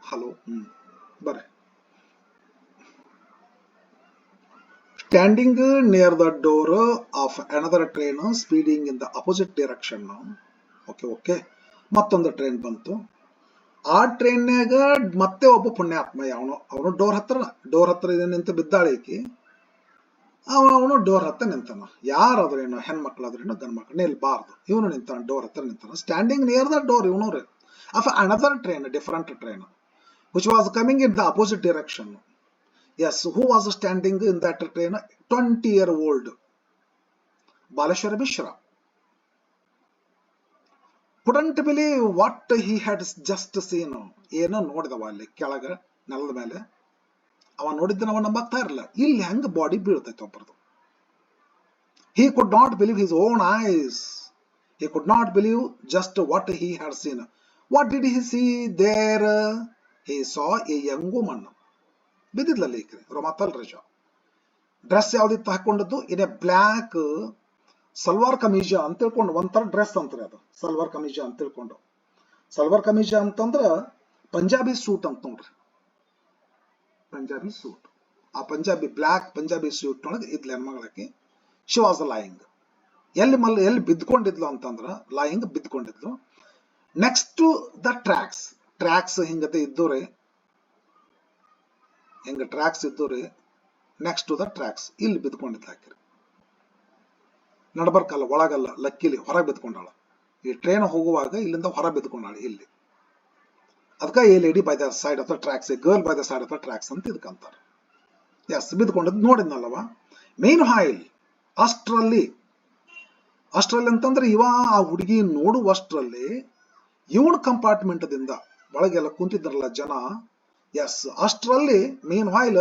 ಹಲೋ ಬರ್ರಿ. Standing near the door of another train speeding in the opposite direction. Okay ಮತ್ತೊಂದು ಟ್ರೈನ್ ಬಂತು. ಆ ಟ್ರೈನ್ಯಾಗ ಮತ್ತೆ ಒಬ್ಬ ಪುಣ್ಯಾತ್ಮ ಅವನು ಡೋರ್ ಹತ್ರ ನಿಂತು ಬಿದ್ದಾಳೇಕಿ. ಅವನು ಡೋರ್ ಹತ್ರ ನಿಂತಾನ. ಯಾರಾದ್ರೇನು ಹೆಣ್ಮಕ್ಳಾದ್ರೇನು ಗಂಡ್ ಮಕ್ಳು ನಿಲ್ಬಾರ್ದು, ಇವನು ನಿಂತಾನ, ಡೋರ್ ಹತ್ರ ನಿಂತಾನ. ಸ್ಟ್ಯಾಂಡಿಂಗ್ ನಿಯರ್ ದ ಡೋರ್ ಇವನು of another train, different train which was coming in the opposite direction. Yes, who was standing in that train? 20-year-old Baleshwar Mishra. Couldn't believe what he had just seen. ಏನೋ ನೋಡಿದವ ಅಲ್ಲಿ ಕೆಳಗ ನೆಲದ ಮೇಲೆ. ಅವ ನೋಡಿದ್ದನವ ನಂಬಕ್ತಾ ಇರಲಿಲ್ಲ. ಇಲ್ಲಿ ಹೆಂಗ body ಬೀಳ್ತೈತೆ ಒಬ್ಬರದು. He could not believe his own eyes. He could not believe just what he had seen. What did he see there? He saw a young woman. ಬಿದ್ದಿದ್ಲಲ್ಲಿ ರೊಮಾತಲ್ ರಜಾ. ಡ್ರೆಸ್ ಯಾವ್ದಿತ್ತು ಹಾಕೊಂಡದ್ದು? In a black salwar kameez ಅಂತ ತಿಳ್ಕೊಂಡು, ಒಂಥರ dress ಅಂತಾರೆ ಅದು ಸಲ್ವಾರ್ ಕಮೀಜ ಅಂತ ತಿಳ್ಕೊಂಡು. ಸಲ್ವಾರ್ ಕಮೀಜ ಅಂತಂದ್ರ ಪಂಜಾಬಿ ಸೂಟ್ ಅಂತ ನೋಡ್ರಿ, ಪಂಜಾಬಿ ಸೂಟ್. ಆ ಬ್ಲ್ಯಾಕ್ ಪಂಜಾಬಿ ಸೂಟ್ ಒಳಗೆ ಇದ್ಲ ಹೆಣ್ಮಗಳಾಕಿ. She was lying. ಎಲ್ಲಿ ಬಿದ್ಕೊಂಡಿದ್ಲು ಅಂತಂದ್ರ ಲೈಯಿಂಗ್ ಬಿದ್ಕೊಂಡಿದ್ಲು. ನೆಕ್ಸ್ಟ್ ಟು ದ ಟ್ರ್ಯಾಕ್ಸ್ ಹಿಂಗತೆ ಇದ್ದೋರೆ, ಹಿಂಗ ಟ್ರ್ಯಾಕ್ಸ್ ಇದ್ದೋರೆ. ನೆಕ್ಸ್ಟ್ ಟು ದ ಟ್ರ್ಯಾಕ್ಸ್ ಇಲ್ಲಿ ಬಿದ್ಕೊಂಡಿದ್ಲು ಹಾಕಿರಿ. ನಡ್ಬರ್ಕಲ್ಲ, ಒಳಗಲ್ಲ, ಲಕ್ಕಿಲಿ ಹೊರಗೆ ಬಿದ್ಕೊಂಡಾಳ. ಈ ಟ್ರೈನ್ ಹೋಗುವಾಗ ಇಲ್ಲಿಂದ ಹೊರ ಬಿದ್ಕೊಂಡಾಳ ಇಲ್ಲಿ. ಅದಕ್ಕೆ A lady by the side of the tax, A girl by the side of the tracks ಅಂತ ಇದಕ್ಕಂತಾರೆ. ಎಸ್, ಬಿದ್ಕೊಂಡಿದ್ದು ನೋಡಿದ್ನಲ್ಲವ. ಮೇನ್ ಹಾಯಿಲ್ ಅಷ್ಟ್ರಲ್ಲಿ ಅಂತಂದ್ರೆ ಆ ಹುಡುಗಿ ನೋಡುವಷ್ಟ್ರಲ್ಲಿ ಇವನ್ ಕಂಪಾರ್ಟ್ಮೆಂಟ್ದಿಂದ ಒಳಗೆಲ್ಲ ಕುಂತಿದ್ರಲ್ಲ ಜನ. ಎಸ್, ಅಷ್ಟ್ರಲ್ಲಿ ಮೇನ್ ಹಾಯಿಲ್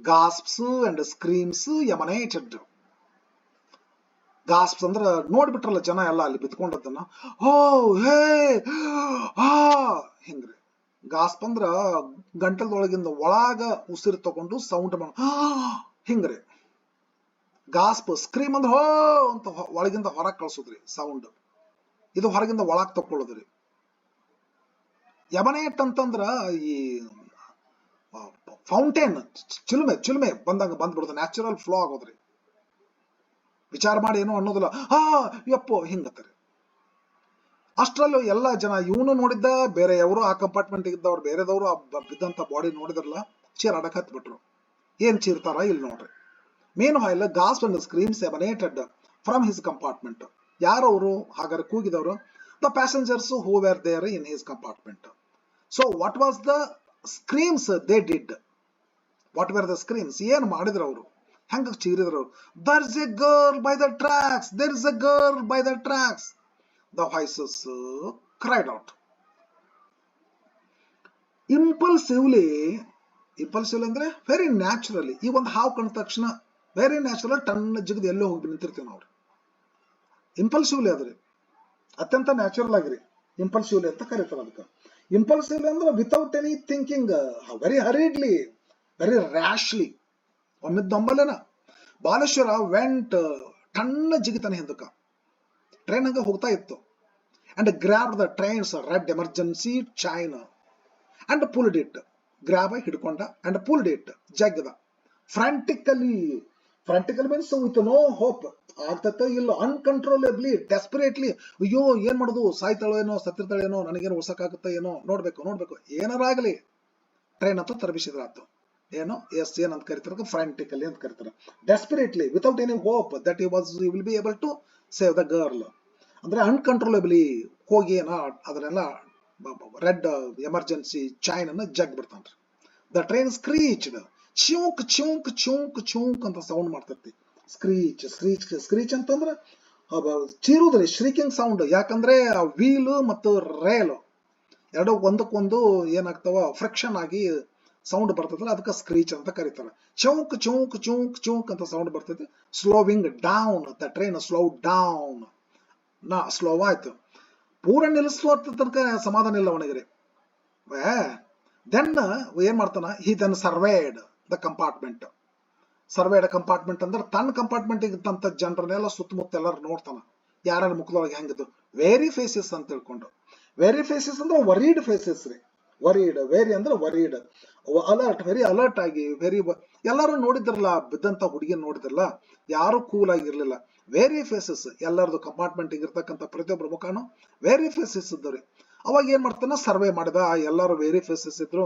ಗಾಸ್ಪ್ಸ್ ಅಂಡ್ ಸ್ಕ್ರೀಮ್ಸ್ ಎಮನೇಟೆಡ್. ಗಾಸ್ಪ್ಸ್ ಅಂದ್ರ ನೋಡ್ಬಿಟ್ರಲ್ಲ ಜನ ಎಲ್ಲ ಅಲ್ಲಿ ಬಿದ್ಕೊಂಡದನ್ನ. ಓ ಹೇ ಆ ಹಿಂಗ್ರಿ. ಗಾಸ್ಪ್ ಅಂದ್ರ ಗಂಟಲದೊಳಗಿಂದ ಒಳಗ ಉಸಿರು ತಗೊಂಡು ಸೌಂಡ್ ಮಾಡ ಹಿಂಗ್ರಿ ಗಾಸ್ಪ್. ಸ್ಕ್ರೀಮ್ ಅಂದ್ರೆ ಹೋ ಅಂತ ಒಳಗಿಂದ ಹೊರಗೆ ಕಳ್ಸೋದ್ರಿ ಸೌಂಡ್. ಇದು ಹೊರಗಿಂದ ಒಳಗ್ ತಕೊಳ್ಳೋದ್ರಿ. ಎಮನೇಟ್ ಅಂತಂದ್ರ ಈ ಫೌಂಟೇನ್, ಚಿಲುಮೆ ಬಂದ್ಬಿಡುದು, ನ್ಯಾಚುರಲ್ ಫ್ಲೋ ಆಗೋದ್ರಿ. ವಿಚಾರ ಮಾಡಿ ಏನೋ ಅನ್ನೋದಿಲ್ಲ, ಯಪ್ಪೋ ಹಿಂಗತ್ತರಿ. ಅಷ್ಟ್ರಲ್ಲೂ ಎಲ್ಲ ಜನ ಇವನು ನೋಡಿದ್ದ, ಬೇರೆ ಅವರು ಆ ಕಂಪಾರ್ಟ್ಮೆಂಟ್ ಇದ್ದವ್ರು ಬೇರೆದವರು ಬಿದ್ದಂತ ಬಾಡಿ ನೋಡಿದ್ರಲ್ಲ, ಚೀರಾಡಕ್ ಹತ್ಬಿಟ್ರು. ಏನ್ ಚೀರ್ತಾರ ಇಲ್ಲಿ ನೋಡ್ರಿ. Main hail gasp and screams emanated from his compartment. ಯಾರವರು ಹಾಗಾದ್ರೆ ಕೂಗಿದವರು? The passengers who were there in his compartment. So what was the screams they did? What were the screams? ಏನ್ ಮಾಡಿದ್ರು ಅವರು? ಹೆಂಗ ಚೀರಿದ್ರು? There is a girl by the tracks, there is a girl by the tracks. The voices cried out. Impulsively ಅಂದ್ರೆ very naturally. ಈ ಒಂದು ಹಾವು ಕಂಡ ತಕ್ಷಣ ವೆರಿ ನ್ಯಾಚುರಲ್ ಟನ್ನ ಜಿಗದ್ ಎಲ್ಲೋ ಹೋಗಿ ನಿಂತಿರ್ತೀವಿ ನಾವು. ಇಂಪಲ್ಸಿವ್ಲಿ ಅದ್ರಿ, ಅತ್ಯಂತ ನ್ಯಾಚುರಲ್ ಆಗಿರಿ. ಇಂಪಲ್ಸಿವ್ಲಿ ಅಂತ ಕರೀತಾರೆ ಅದಕ್ಕೆ. ಇಂಪಲ್ಸಿವ್ಲಿ ಅಂದ್ರೆ without any thinking, very hurriedly, very rashly. ಒಮ್ಮಿದ್ದೊಂಬಲೇನ ಬಾಲೇಶ್ವರ ವೆಂಟ್ ಟನ್ನ ಜಿಗಿತಾನೆ ಹಿಂದಕ್ಕ. ಟ್ರೈನ್ ಹಂಗ ಹೋಗ್ತಾ ಇತ್ತು. And grab the trains red emergency chain and pulled it. Grab ಹಿಡ್ಕೊಂಡ ಅಂಡ್ ಪುಲ್ಡ್ ಇಟ್, ಜಗ್ಗದ. Frantically means with no hope. ಆಗ್ತತ್ತೋ ಇಲ್ಲ, ಅನ್ಕಂಟ್ರೋಲೇಬ್ಲಿ, ಡೆಸ್ಪರೇಟ್ಲಿ. ಅಯ್ಯೋ ಏನ್ ಮಾಡುದು, ಸಾಯ್ತಾಳೇನೋ, ಸತ್ತಿರ್ತಾಳೇನೋ, ನನಗೇನು ಉಳ್ಸಕ್ಕಾಗುತ್ತ ಏನೋ, ನೋಡ್ಬೇಕು ಏನಾರಾಗಲಿ ಟ್ರೈನ್ ಅಂತ ತರಬಿಸಿದ್ರಾತು. ಏನು ಏನಂತ ಕರಿತಾರೆ? ಫ್ರಾಂಟಿಕಲಿ ಅಂತ ಕರಿತಾರೆ. Desperately, without any hope that he will be able to save the girl. ಅಂದ್ರೆ ಅನ್ಕಂಟ್ರೋಲೇಬ್ಲಿ ಹೋಗಿ ಏನ ಅದನ್ನೆಲ್ಲ ರೆಡ್ ಎಮರ್ಜೆನ್ಸಿ ಚೈನ್ ಅನ್ನ ಜಗ್ ಬಿಡ್ತಾನ್ರಿ. The train ಸ್ಕ್ರೀಚ್ಡ್. ಚ್ಯೂಂಕ್ ಚ್ಯೂಂಕ್ ಚ್ಯೂಂಕ್ ಚ್ಯೂಂಕ್ ಅಂತ ಸೌಂಡ್ ಮಾಡ್ತೈತಿ. ಸ್ಕ್ರೀಚ್ ಅಂತಂದ್ರ ಚೀರುದ್ರಿ, ಶ್ರೀಕಿಂಗ್ ಸೌಂಡ್. ಯಾಕಂದ್ರೆ ವೀಲ್ ಮತ್ತು ರೇಲ್ ಎರಡು ಒಂದಕ್ಕೊಂದು ಏನಾಗ್ತಾವ, ಫ್ರಿಕ್ಷನ್ ಆಗಿ ಸೌಂಡ್ ಬರ್ತದಲ್ಲ, ಅದಕ್ಕೆ ಸ್ಕ್ರೀಚ್ ಅಂತ ಕರೀತಾರೆ. ಚೌಂಕ್ ಚೌಂಕ್ ಚೌಂಕ್ ಚೌಂಕ್ ಅಂತ ಸೌಂಡ್ ಬರ್ತೈತಿ. Slowing down, the train slow down. Slow ಆಯ್ತು. ಪೂರ ನಿಲ್ಲಿಸುವ ತನಕ ಸಮಾಧಾನ ಇಲ್ಲ ಅವನಿಗೆ. ದೆನ್ ಏನ್ ಮಾಡ್ತಾನ? He then surveyed the compartment. ಅಂದ್ರೆ ತನ್ನ ಕಂಪಾರ್ಟ್ಮೆಂಟ್ ಇದ್ದಂತ ಜನರನ್ನೆಲ್ಲ ಸುತ್ತಮುತ್ತ ಎಲ್ಲರೂ ನೋಡ್ತಾನ. ಯಾರ್ಯಾರ ಮುಖದೊಳಗೆ ಹೆಂಗಿದ್ದು ವೇರಿ ಫೇಸಸ್ ಅಂತ ತಿಳ್ಕೊಂಡು. ವೇರಿ ಫೇಸಸ್ ಅಂದ್ರೆ ವರೀಡ್ ಫೇಸಸ್ ರೀ. ವರೀಡ್, ವೇರಿ ಅಂದ್ರೆ ವರೀಡ್, ಅಲರ್ಟ್, ವೆರಿ ಅಲರ್ಟ್ ಆಗಿ, ಎಲ್ಲರೂ ನೋಡಿದ್ರಲ್ಲ, ಬಿದ್ದಂತ ಹುಡುಗಿನ ನೋಡಿದ್ರಲ್ಲ, ಯಾರು ಕೂಲ್ ಆಗಿರ್ಲಿಲ್ಲ. ವೇರಿ ಫೇಸಸ್, ಎಲ್ಲರದು ಕಂಪಾರ್ಟ್ಮೆಂಟ್ ಇರ್ತಕ್ಕಂಥ ಪ್ರತಿಯೊಬ್ಬರ ಮುಖಾನು ವೇರಿ ಫೇಸಸ್ ಇದ್ದವ್ರಿ. ಅವಾಗ ಏನ್ ಮಾಡ್ತಾನ, ಸರ್ವೆ ಮಾಡಿದ, ಎಲ್ಲರೂ ವೇರಿ ಫೇಸಸ್ ಇದ್ರು,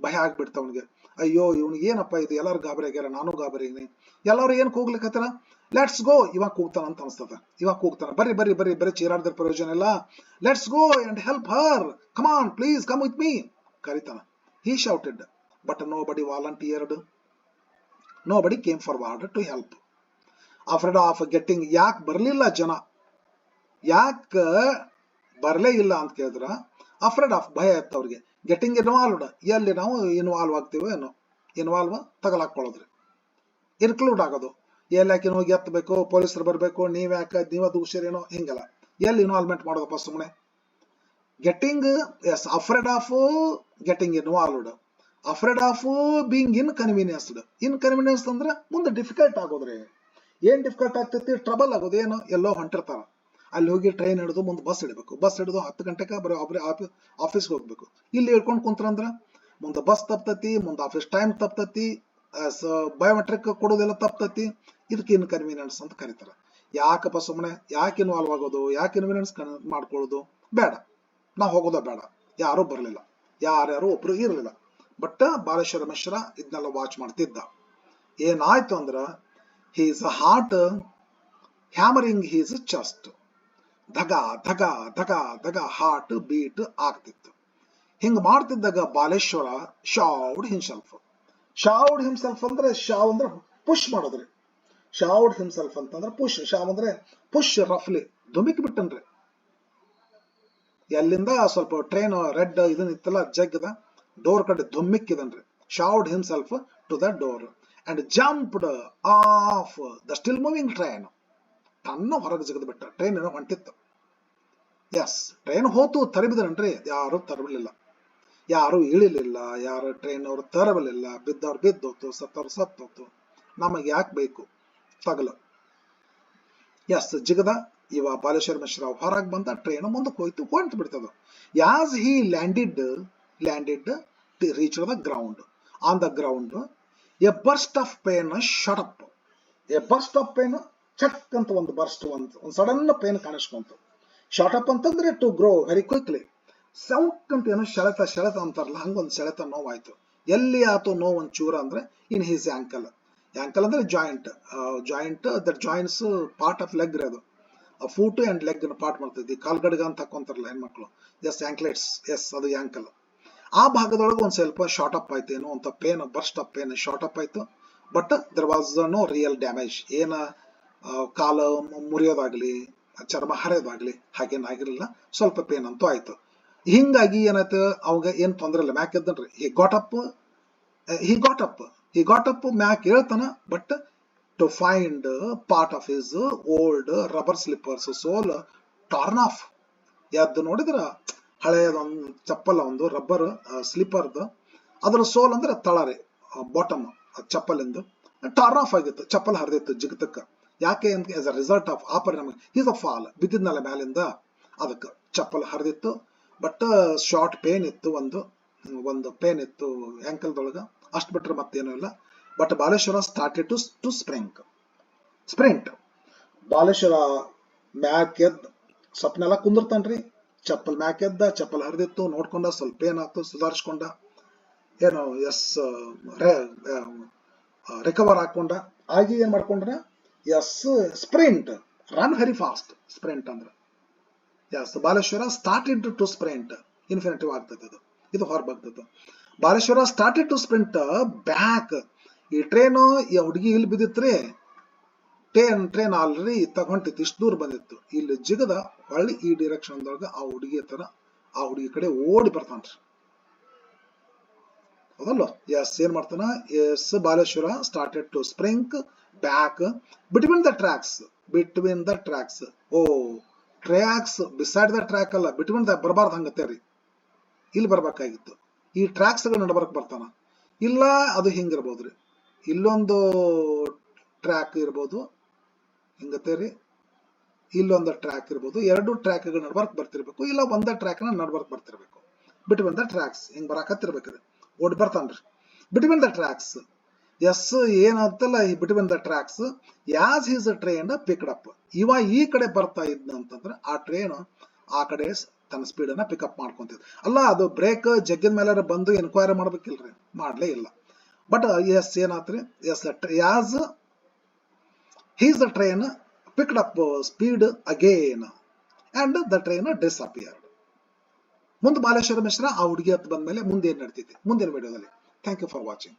ಭಯ ಆಗ್ಬಿಡ್ತ ಅವನಿಗೆ. ಅಯ್ಯೋ ಇವ್ನಿಗೆ ಏನಪ್ಪ ಇದು, ಎಲ್ಲಾರು ಗಾಬರಿ ಆಗ್ಯಾರ, ನಾನು ಗಾಬರಿ ಆಗಿನಿ. ಎಲ್ಲರೂ ಏನ್ ಕೂಗ್ಲಿಕ್ಕತ್ತಾರ, ಲೆಟ್ಸ್ ಗೋ, ಇವಾಗ ಕೂಗ್ತಾನ ಅಂತ ಅನ್ಸ್ತದ. ಇವಾಗ ಕೂಗ್ತಾನ, ಬರ್ರಿ ಬರ್ರಿ ಬರ್ರಿ, ಬರೀ ಚೀರಾಡ್ದ್ರ ಪ್ರಯೋಜನ ಇಲ್ಲ, let's go and help her, come on please come with me ಕರಿತಾನ. He shouted, but nobody volunteered, nobody came forward to help. afraid of getting, ಯಾಕೆ ಬರ್ಲಿಲ್ಲ ಜನ, ಯಾಕೆ ಬರ್ಲೇ ಇಲ್ಲ ಅಂತ ಕೇಳಿದ್ರ, ಅಫ್ರೇಡ್ ಆಫ್, ಭಯ ಇತ್ತು ಅವ್ರಿಗೆ. ಗೆಟಿಂಗ್ ಇನ್ವಾಲ್ವ್ಡ್, ಎಲ್ಲಿ ನಾವು ಇನ್ವಾಲ್ವ್ ಆಗ್ತೀವೋ ಏನೋ, ಇನ್ವಾಲ್ವ್ ತಗಲಾಕೊಳ್ಳೋದ್ರಿ, ಇನ್ಕ್ಲೂಡ್ ಆಗೋದು. ಎಲ್ಲಾಕಿನ ಹೋಗಿ ಎತ್ತಬೇಕು, ಪೊಲೀಸರು ಬರಬೇಕು, ನೀವ ದೂಷರೇನೋ, ಹಿಂಗಲ್ಲ. ಎಲ್ಲಿ ಇನ್ವಾಲ್ವ್ಮೆಂಟ್ ಮಾಡೋದಪ್ಪ ಸುಮ್ಮನೆ. Getting, yes, afraid of getting involved, afraid of being inconvenienced. Inconvenience ಅಂದ್ರೆ ಮುಂದೆ ಡಿಫಿಕಲ್ಟ್ ಆಗೋದ್ರಿ. ಏನ್ ಡಿಫಿಕಲ್ಟ್ ಆಗ್ತೈತಿ, ಟ್ರಬಲ್ ಆಗೋದು. ಏನು, ಎಲ್ಲೋ ಹೊಂಟಿರ್ತಾರ, ಅಲ್ಲಿ ಹೋಗಿ ಟ್ರೈನ್ ಹಿಡಿದು ಮುಂದೆ ಬಸ್ ಹಿಡಬೇಕು, ಬಸ್ ಹಿಡಿದು 10 ಗಂಟೆಗೆ ಬರೋ ಆಫೀಸ್ಗೆ ಹೋಗ್ಬೇಕು. ಇಲ್ಲಿ ಹೇಳ್ಕೊಂಡು ಕುಂತ್ರಂದ್ರ ಮುಂದೆ ಬಸ್ ತಪ್ತತಿ, ಮುಂದೆ ಆಫೀಸ್ ಟೈಮ್ ತಪ್ತತಿ, ಬಯೋಮೆಟ್ರಿಕ್ ಕೊಡೋದೆಲ್ಲ ತಪ್ತತಿ. ಇದಕ್ಕೆ ಇನ್ಕನ್ವೀನಿಯನ್ಸ್ ಅಂತ ಕರೀತಾರೆ. ಯಾಕಪ್ಪ ಸುಮ್ಮನೆ, ಯಾಕೆ ಇನ್ವಾಲ್ವ್ ಆಗೋದು, ಯಾಕೆ ಇನ್ಕನ್ವೀನಿಯನ್ಸ್ ಮಾಡ್ಕೊಳ್ಳೋದು, ಬೇಡ, ನಾವು ಹೋಗೋದ ಬೇಡ. ಯಾರು ಬರಲಿಲ್ಲ, ಯಾರ್ಯಾರು ಒಬ್ರು ಇರಲಿಲ್ಲ. ಬಟ್ ಬಾಲೇಶ್ವರ ಮಿಶ್ರ ಇದನ್ನೆಲ್ಲ ವಾಚ್ ಮಾಡ್ತಿದ್ದ. ಏನಾಯ್ತು ಅಂದ್ರ, his heart hammering his chest, ಧಗ ಧಗ ಧಗ ಧಗ ಹಾರ್ಟ್ ಬೀಟ್ ಆಗ್ತಿತ್ತು. ಹಿಂಗ ಮಾಡ್ತಿದ್ದಾಗ Baleshwar shoved himself. Shoved himself ಅಂದ್ರೆ, ಶಾವ್ ಅಂದ್ರೆ ಪುಷ್ ಮಾಡೋದ್ರಿ. ಶೌಡ್ ಹಿಮ್ಸೆಲ್ಫ್ ಅಂತಂದ್ರೆ ಪುಷ್, ಶಾವ್ ಅಂದ್ರೆ ಪುಷ್, ರಫ್ಲಿ ಧುಮಿಕ್ ಬಿಟ್ಟನ್ರಿ. ಎಲ್ಲಿಂದ ಸ್ವಲ್ಪ ಟ್ರೈನ್ ರೆಡ್ ಇದನ್ ಇತ್ತಲ್ಲ, ಜಗ್ಗದ ಡೋರ್ ಕಡೆ ಧುಮ್ಮಿಕ್ಕಿದನ್ರಿ. Shoved himself to the door and jumped off the still moving train. ತನ್ನ ಹೊರಗೆ ಜಗದ್ ಬಿಟ್ಟ, ಟ್ರೈನ್ ಏನೋ ಹೊಂಟಿತ್ತು. ಎಸ್, ಟ್ರೈನ್ ಹೋತು, ತರಬಿದ್ರನ್ರಿ, ಯಾರು ತರಬಲಿಲ್ಲ, ಯಾರು ಇಳಿಲಿಲ್ಲ, ಯಾರು ಟ್ರೈನ್ ಅವರು ತರಬಲಿಲ್ಲ. ಬಿದ್ದವ್ರು ಬಿದ್ದೋತು, ಸತ್ತವ್ರು ಸತ್ತೋತು, ನಮಗೆ ಯಾಕೆ ಬೇಕು ತಗಲು. ಎಸ್, ಜಿಗದ ಇವ ಬಾಲೇಶ್ವರ ಮಿಶ್ರ ಹೊರಗೆ ಬಂದ, ಟ್ರೈನ್ ಮುಂದಕ್ಕೆ ಹೋಯ್ತು, ಹೊಂಟು ಬಿಡ್ತದ. As he landed to reach the ground, on the ground a burst of pain shot up. A burst of pain, ಚಕ್ ಅಂತ ಒಂದು ಬರ್ಸ್ಟ್, ಒಂದು ಸಡನ್ ಪೇನ್ ಕಾಣಿಸ್ಕೊಂತು. ಶಾರ್ಟ್ ಅಪ್ ಅಂತಂದ್ರೆ ಟು ಗ್ರೋ ವೆರಿ ಕ್ವಿಕ್ಲಿ. ಸೌಕ್ ಅಂತ ಏನೋ ಸೆಳೆತ ಅಂತಾರಲ್ಲ, ಹಂಗೊಂದು ಸೆಳೆತ ನೋವಾಯ್ತು. ಎಲ್ಲಿ ಆತು ನೋವು ಒಂಚೂರ ಅಂದ್ರೆ, ಇನ್ ಹಿಸ್ ಆಂಕಲ್. ಆಂಕಲ್ ಅಂದ್ರೆ joint, that joints part of leg ಅದು, ಫೂಟ್ ಅಂಡ್ ಲೆಗ್ ಪಾರ್ಟ್ ಮಾಡ್ತೈತಿ. ಕಾಲ್ಗಡ್ಗ ಅಂತ ಹಾಕೊಂತಾರಲ್ಲ ಹೆಣ್ಮಕ್ಳು, ಎಸ್ ಆಂಕ್ಲೆಟ್ಸ್, ಎಸ್ ಅದು ಆಂಕಲ್. ಆ ಭಾಗದೊಳಗೆ ಒಂದ್ ಸ್ವಲ್ಪ ಶಾರ್ಟ್ ಅಪ್ ಆಯ್ತು, ಏನೋ ಅಂತ pain, burst of pain short up ಆಯ್ತು. But there was no real damage. ಏನ ಕಾಲ ಮುರಿಯೋದಾಗ್ಲಿ, ಚರ್ಮ ಹರಿಯೋದಾಗ್ಲಿ ಹಾಗೇನಾಗಿರ್ಲಿಲ್ಲ, ಸ್ವಲ್ಪ ಪೇನ್ ಅಂತೂ ಆಯ್ತು. ಹಿಂಗಾಗಿ ಏನಾಯ್ತು, ಅವಾಗ ಏನ್ ತೊಂದ್ರೆ ಇಲ್ಲ, ಮ್ಯಾಕ್ ಎದ್ದನ್ರಿ. ಹಿ ಗಾಟ್ ಅಪ್ ಮ್ಯಾಕ್ ಹೇಳ್ತಾನ. But to find part of his old rubber slippers sole torn off. ಎದ್ದು ನೋಡಿದ್ರ ಹಳೆಯದೊಂದು ಚಪ್ಪಲ್, ಒಂದು ರಬ್ಬರ್ ಸ್ಲಿಪ್ಪರ್ದು, ಅದರ ಸೋಲ್ ಅಂದ್ರೆ ತಳರಿ, ಬಾಟಮ್ ಚಪ್ಪಲಿಂದು ಟಾರ್ನ್ ಆಫ್ ಆಗಿತ್ತು, ಚಪ್ಪಲ್ ಹರಿದಿತ್ತು ಜಿಗತಕ್ಕ. ಯಾಕೆ ಅಂತ, ಆಸ್ ಅ ರಿಸಲ್ಟ್ ಆಫ್ ಆ ಪರಿಣಾಮ, ಈಸ್ ಅ ಫಾಲ್, ಬಿದ್ದಿದ್ನಲ್ಲ ಮ್ಯಾಲಿಂದ, ಅದಕ್ಕೆ ಚಪ್ಪಲ್ ಹರಿದಿತ್ತು. ಬಟ್ ಶಾರ್ಟ್ ಪೇನ್ ಇತ್ತು, ಒಂದು ಪೇನ್ ಇತ್ತು ಆಂಕಲ್ದೊಳಗ, ಅಷ್ಟು ಬಿಟ್ರೆ ಮತ್ತೇನೂ ಇಲ್ಲ. But Baleshwar started to sprint. Baleshwar ಮ್ಯಾಕ್ ಎದ್ದು ಸ್ವಪ್ನೆಲ್ಲ ಕುಂದಿರ್ತಾನ್ರಿ, ಚಪ್ಪಲ್ ಮ್ಯಾಕ್ ಎದ್ದ, ಚಪ್ಪಲ್ ಹರಿದಿತ್ತು, ನೋಡ್ಕೊಂಡ, ಸ್ವಲ್ಪ ಏನಾಯ್ತು, ಸುಧಾರಿಸ್ಕೊಂಡ, ಏನೋ ಎಸ್ ರಿಕವರ್ ಹಾಕೊಂಡ. ಆಗಿ ಏನ್ ಮಾಡ್ಕೊಂಡ್ರ, yes sprint, run very fast. Sprint ಅಂದ್ರೆ yes, Baleshwar started to sprint, infinitive ಆಗ್ತದೆ ಅದು, ಇದು ಹೊರಬಾಗ್ತದೆ. Baleshwar started to sprint back. ಈ ಟ್ರೈನು, ಈ ಹುಡುಗಿ ಇಲ್ಲಿ ಬಿದ್ದಿತ್ರಿ, ಟ್ರೈನ್ ಆಲ್ರೆಡಿ ತಗೊಂಡಿತ್ತು, ಇಷ್ಟು ದೂರ ಬಂದಿತ್ತು. ಇಲ್ಲಿ ಜಿಗದ ಹೊಳ್ಳಿ ಈ ಡೈರೆಕ್ಷನ್ ದೊಳಗ ಆ ಹುಡುಗಿ ತರ, ಆ ಹುಡುಗಿ ಕಡೆ ಓಡಿ ಬರ್ತಾನ್ರಿ, ಅದಲ್ಲ. ಎಸ್, ಏನ್ ಮಾಡ್ತಾನ, as Baleshwar started to spring back between the tracks. ಓ, ಟ್ರ್ಯಾಕ್ಸ್ ಬಿಸೈಡ್ ದ ಟ್ರ್ಯಾಕ್ ಅಲ್ಲ, ಬಿಟ್ವೀನ್ ದ ಬರಬಾರ್ದು, ಹಂಗತ್ತೇರಿ, ಇಲ್ಲಿ ಬರ್ಬೇಕಾಗಿತ್ತು. ಈ ಟ್ರ್ಯಾಕ್ಸ್ ನಡಬರ್ಕ್ ಬರ್ತಾನ, ಇಲ್ಲ ಅದು ಹಿಂಗಿರ್ಬೋದ್ರಿ, ಇಲ್ಲೊಂದು ಟ್ರ್ಯಾಕ್ ಇರ್ಬೋದು, ಹಿಂಗತ್ತೇರಿ, ಇಲ್ಲೊಂದು ಟ್ರ್ಯಾಕ್ ಇರ್ಬೋದು, ಎರಡು ಟ್ರ್ಯಾಕ್ ನಡ್ಬರ್ಕ್ ಬರ್ತಿರ್ಬೇಕು, ಇಲ್ಲ ಒಂದೇ ಟ್ರ್ಯಾಕ್ ನ ನಡ್ಬರ್ಕ್ ಬರ್ತಿರ್ಬೇಕು. ಬಿಟ್ವೀನ್ ದ ಟ್ರ್ಯಾಕ್ಸ್ ಹಿಂಗ್ ಬರಾಕತ್ತಿರ್ಬೇಕ್ರಿ, ಓಡಿ ಬರ್ತಾನ್ರಿ ಬಿಟ್ವೀನ್ ದ ಟ್ರ್ಯಾಕ್ಸ್. ಎಸ್ ಏನಂತಲ್ಲ ಈ between the tracks as his train picked up. ಇವ ಈ ಕಡೆ ಬರ್ತಾ ಇದ್ನಂತಂದ್ರೆ ಆ ಟ್ರೈನ್ ಆ ಕಡೆ ತನ್ನ ಸ್ಪೀಡ್ ಅನ್ನ ಪಿಕಪ್ ಮಾಡ್ಕೊಂತಿದ್. ಅಲ್ಲ ಅದು ಬ್ರೇಕ್ ಜಗ್ಗಿನ ಮೇಲೆ ಬಂದು ಎನ್ಕ್ವೈರಿ ಮಾಡ್ಬೇಕಿಲ್ರಿ, ಮಾಡ್ಲೇ ಇಲ್ಲ. ಬಟ್ ಎಸ್ ಏನಾತ್ರಿ, yes as he's the train picked up speed again and the train disappeared. ಮುಂದೆ ಬಾಲೇಶ್ವರ ಮಿಶ್ರಾ ಆ ಹುಡುಗಿ ಹತ್ತು ಬಂದ್ಮೇಲೆ ಮುಂದೆ ಏನ್ ನಡೀತೈತಿ ಮುಂದಿನ ವಿಡಿಯೋದಲ್ಲಿ. Thank you for watching.